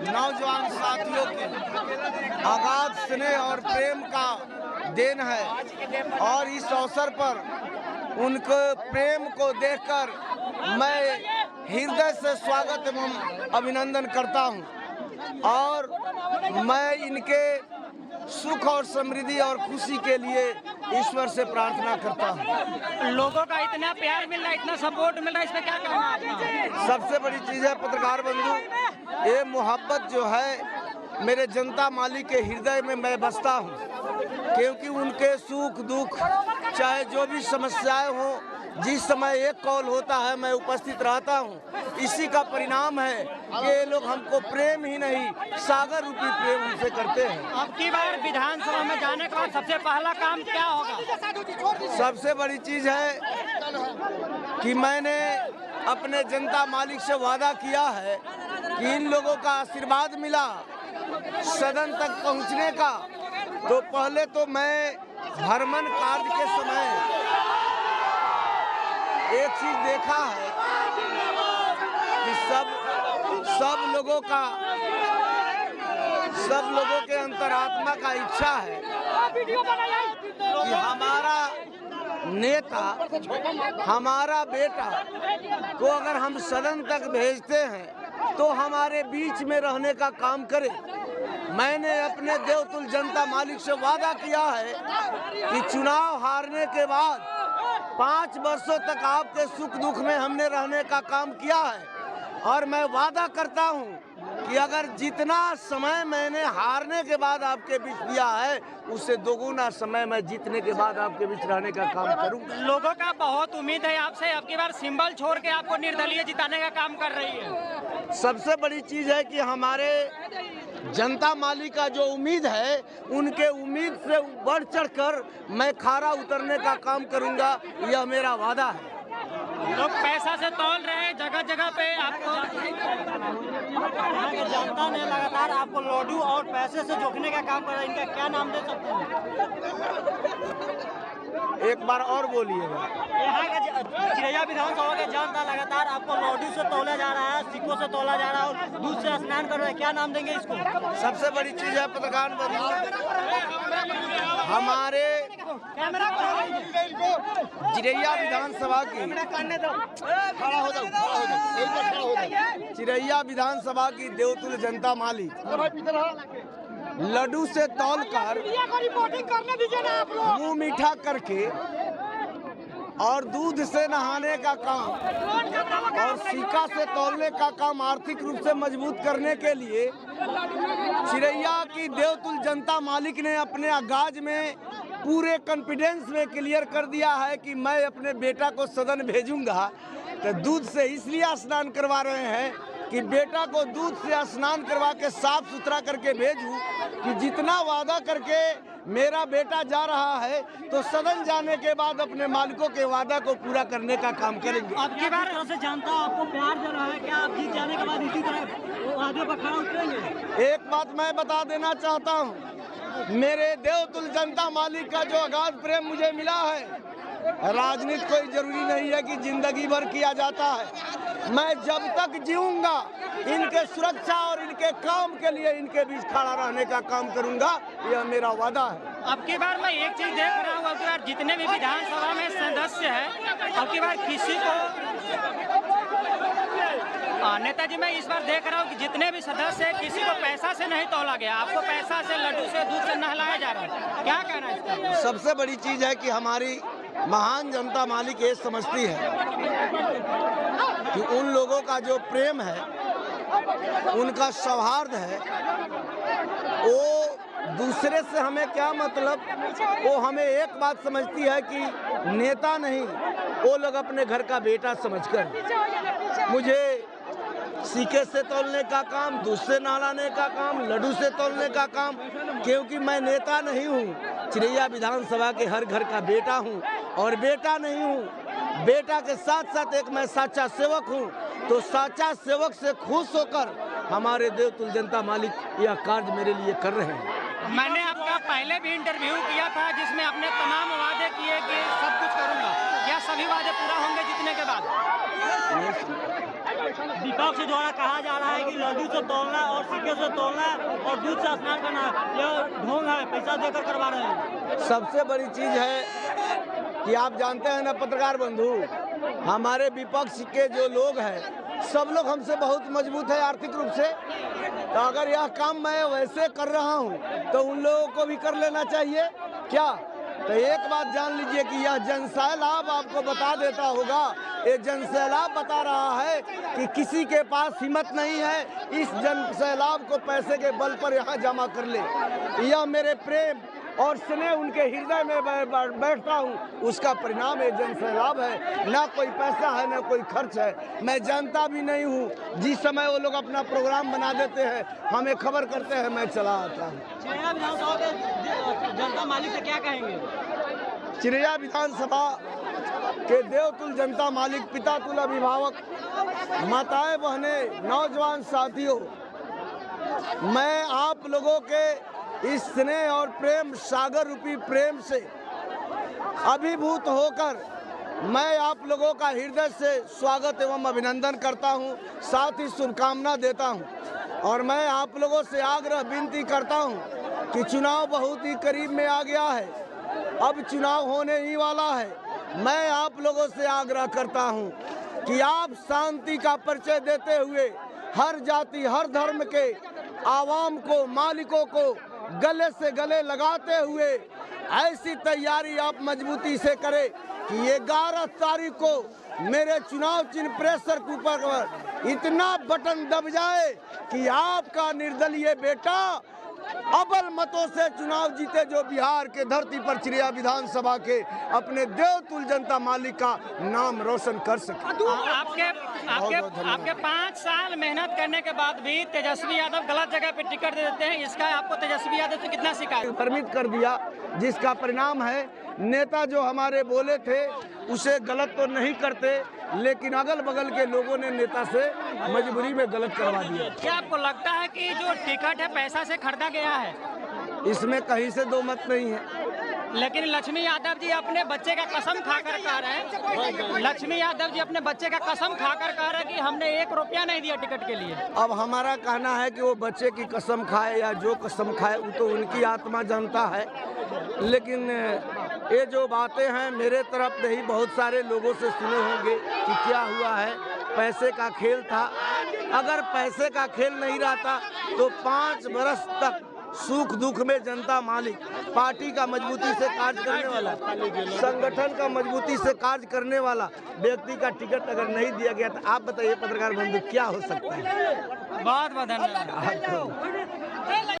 नौजवान साथियों के अगाध स्नेह और प्रेम का देन है और इस अवसर पर उनके प्रेम को देखकर मैं हृदय से स्वागत एवं अभिनंदन करता हूं और मैं इनके सुख और समृद्धि और खुशी के लिए ईश्वर से प्रार्थना करता हूं। लोगों का इतना प्यार मिल रहा है, इतना सपोर्ट मिल रहा है, इसमें क्या कहना है आपका? सबसे बड़ी चीज़ है पत्रकार बंधु, ये मोहब्बत जो है मेरे जनता माली के हृदय में मैं बसता हूँ, क्योंकि उनके सुख दुख चाहे जो भी समस्याएं हों, जिस समय एक कॉल होता है मैं उपस्थित रहता हूँ। इसी का परिणाम है कि ये लोग हमको प्रेम ही नहीं सागर रूपी प्रेम उनसे करते हैं। अब की बार विधानसभा में जाने के बाद सबसे पहला काम क्या होगा? सबसे बड़ी चीज़ है कि मैंने अपने जनता मालिक से वादा किया है कि इन लोगों का आशीर्वाद मिला सदन तक पहुंचने का, तो पहले तो मैं भ्रमण कार्य के समय एक चीज देखा है कि सब लोगों के अंतरात्मा का इच्छा है कि हमारा नेता, हमारा बेटा को अगर हम सदन तक भेजते हैं तो हमारे बीच में रहने का काम करे। मैंने अपने देवतुल जनता मालिक से वादा किया है कि चुनाव हारने के बाद 5 वर्षों तक आपके सुख दुख में हमने रहने का काम किया है और मैं वादा करता हूं कि अगर जितना समय मैंने हारने के बाद आपके बीच दिया है उससे दोगुना समय मैं जीतने के बाद आपके बीच रहने का काम करूंगा। लोगों का बहुत उम्मीद है आपसे, अब की बार सिंबल छोड़ के आपको निर्दलीय जिताने का काम कर रही है। सबसे बड़ी चीज है कि हमारे जनता माली का जो उम्मीद है उनके उम्मीद से बढ़ चढ़कर मैं खारा उतरने का काम करूंगा, यह मेरा वादा है। लोग पैसा से तौल रहे हैं जगह जगह पे आपको। जनता ने लगातार आपको लड्डू और पैसे से जोखने का काम कर रहा है, इनका क्या नाम दे सकते हैं? एक बार और बोलिएगा। यहाँ का चिरैया विधानसभा के जनता लगातार आपको लड्डू से तोला जा रहा है, सिक्कों से तोला जा रहा है और दूध से स्नान कर रहे हैं, क्या नाम देंगे इसको? सबसे बड़ी चीज है पत्रकार बंधु, हमारे चिरैया विधानसभा की चिरैया विधानसभा की देवतुल जनता माली लड्डू से तौलकर मुंह मीठा करके और दूध से नहाने का काम और सिक्का से तौलने का काम आर्थिक रूप से मजबूत करने के लिए चिरैया की देवतुल जनता मालिक ने अपने आगाज में पूरे कॉन्फिडेंस में क्लियर कर दिया है कि मैं अपने बेटा को सदन भेजूंगा। तो दूध से इसलिए स्नान करवा रहे हैं कि बेटा को दूध से स्नान करवा के साफ सुथरा करके भेजूं कि जितना वादा करके मेरा बेटा जा रहा है तो सदन जाने के बाद अपने मालिकों के वादा को पूरा करने का काम करेंगे। अब की बार से जानता आपको प्यार दे रहा है, क्या आप जीत जाने के बाद इसी तरह वादे पर खड़ा उतरेंगे? एक बात मैं बता देना चाहता हूँ, मेरे देवतुल जनता मालिक का जो अगाध प्रेम मुझे मिला है, राजनीति कोई जरूरी नहीं है कि जिंदगी भर किया जाता है। मैं जब तक जीऊंगा इनके सुरक्षा और इनके काम के लिए इनके बीच खड़ा रहने का काम करूंगा, यह मेरा वादा है। अब की बार मैं एक चीज देख रहा हूँ, अब की बार जितने भी विधानसभा में सदस्य हैं, अब की बार किसी को नेताजी मैं इस बार देख रहा हूँ कि जितने भी सदस्य हैं किसी को पैसा से नहीं तौला गया, आपको पैसा से लड्डू से दूध से नहलाया जा रहा है, क्या कहना है इसका? सबसे बड़ी चीज है कि हमारी महान जनता मालिक ये समझती है कि उन लोगों का जो प्रेम है, उनका सौहार्द है, वो दूसरे से हमें क्या मतलब, वो हमें एक बात समझती है कि नेता नहीं, वो लोग अपने घर का बेटा समझकर मुझे सिक्के से तौलने का काम, दूध से नहलाने का काम, लड्डू से तौलने का काम, क्योंकि मैं नेता नहीं हूँ, चिरैया विधानसभा के हर घर का बेटा हूँ और बेटा नहीं हूँ, बेटा के साथ साथ एक मैं साचा सेवक हूँ। तो साचा सेवक से खुश होकर हमारे देवतुल जनता मालिक यह कार्य मेरे लिए कर रहे हैं। मैंने आपका पहले भी इंटरव्यू किया था जिसमें आपने तमाम वादे किए कि सब कुछ करूंगा, क्या सभी वादे पूरा होंगे जीतने के बाद? विपक्ष द्वारा कहा जा रहा है कि लड्डू से तोलना और सिक्के से तोलना और दूध से स्नान करना यह ढोंग है, पैसा देकर करवा रहे हैं। सबसे बड़ी चीज है कि आप जानते हैं ना पत्रकार बंधु, हमारे विपक्ष के जो लोग हैं सब लोग हमसे बहुत मजबूत है आर्थिक रूप से। तो अगर यह काम मैं वैसे कर रहा हूं तो उन लोगों को भी कर लेना चाहिए क्या? तो एक बात जान लीजिए कि यह जनसैलाब आपको बता देता होगा, ये जनसैलाब बता रहा है कि किसी के पास हिम्मत नहीं है इस जनसैलाब को पैसे के बल पर यहाँ जमा कर ले। यह मेरे प्रेम और स्नेह उनके हृदय में बैठता हूँ, उसका परिणाम ये जनसैलाब है। ना कोई पैसा है ना कोई खर्च है, मैं जानता भी नहीं हूँ। जिस समय वो लोग अपना प्रोग्राम बना देते हैं हमें खबर करते हैं, मैं चला आता हूँ। चिरैया विधानसभा के जनता मालिक से क्या कहेंगे? चिरैया विधानसभा के देवतुल जनता मालिक, पितातुल अभिभावक, माताएं बहनें, नौजवान साथियों, मैं आप लोगों के इस स्नेह और प्रेम सागर रूपी प्रेम से अभिभूत होकर मैं आप लोगों का हृदय से स्वागत एवं अभिनंदन करता हूं, साथ ही शुभकामना देता हूं। और मैं आप लोगों से आग्रह विनती करता हूं कि चुनाव बहुत ही करीब में आ गया है, अब चुनाव होने ही वाला है। मैं आप लोगों से आग्रह करता हूं कि आप शांति का परिचय देते हुए हर जाति हर धर्म के आवाम को, मालिकों को गले से गले लगाते हुए ऐसी तैयारी आप मजबूती से करें कि 11 तारीख को मेरे चुनाव चिन्ह प्रेशर कुकर पर इतना बटन दब जाए कि आपका निर्दलीय बेटा अबल मतों से चुनाव जीते, जो बिहार के धरती पर चिरैया विधानसभा के अपने देवतुल जनता मालिक का नाम रोशन कर सके। आपके 5 साल मेहनत करने के बाद भी तेजस्वी यादव गलत जगह पे टिकट दे देते हैं, इसका आपको तेजस्वी यादव से कितना शिकायत? भ्रमित कर दिया, जिसका परिणाम है नेता जो हमारे बोले थे उसे गलत तो नहीं करते, लेकिन अगल बगल के लोगों ने नेता से मजबूरी में गलत करवा दिया। क्या आपको लगता है कि जो टिकट है पैसा से खरीदा गया है? इसमें कहीं से दो मत नहीं है। लेकिन लक्ष्मी यादव जी अपने बच्चे का कसम खाकर कह रहे हैं, लक्ष्मी यादव जी अपने बच्चे का कसम खाकर कह रहे हैं कि हमने 1 रुपया नहीं दिया टिकट के लिए। अब हमारा कहना है कि वो बच्चे की कसम खाए या जो कसम खाए वो तो उनकी आत्मा जानता है, लेकिन ये जो बातें हैं मेरे तरफ नहीं, बहुत सारे लोगों से सुने होंगे कि क्या हुआ है, पैसे का खेल था। अगर पैसे का खेल नहीं रहता तो 5 बरस तक सुख दुख में जनता मालिक, पार्टी का मजबूती से कार्य करने वाला, संगठन का मजबूती से कार्य करने वाला व्यक्ति का टिकट अगर नहीं दिया गया तो आप बताइए पत्रकार बंधु क्या हो सकता है? बहुत धन्यवाद।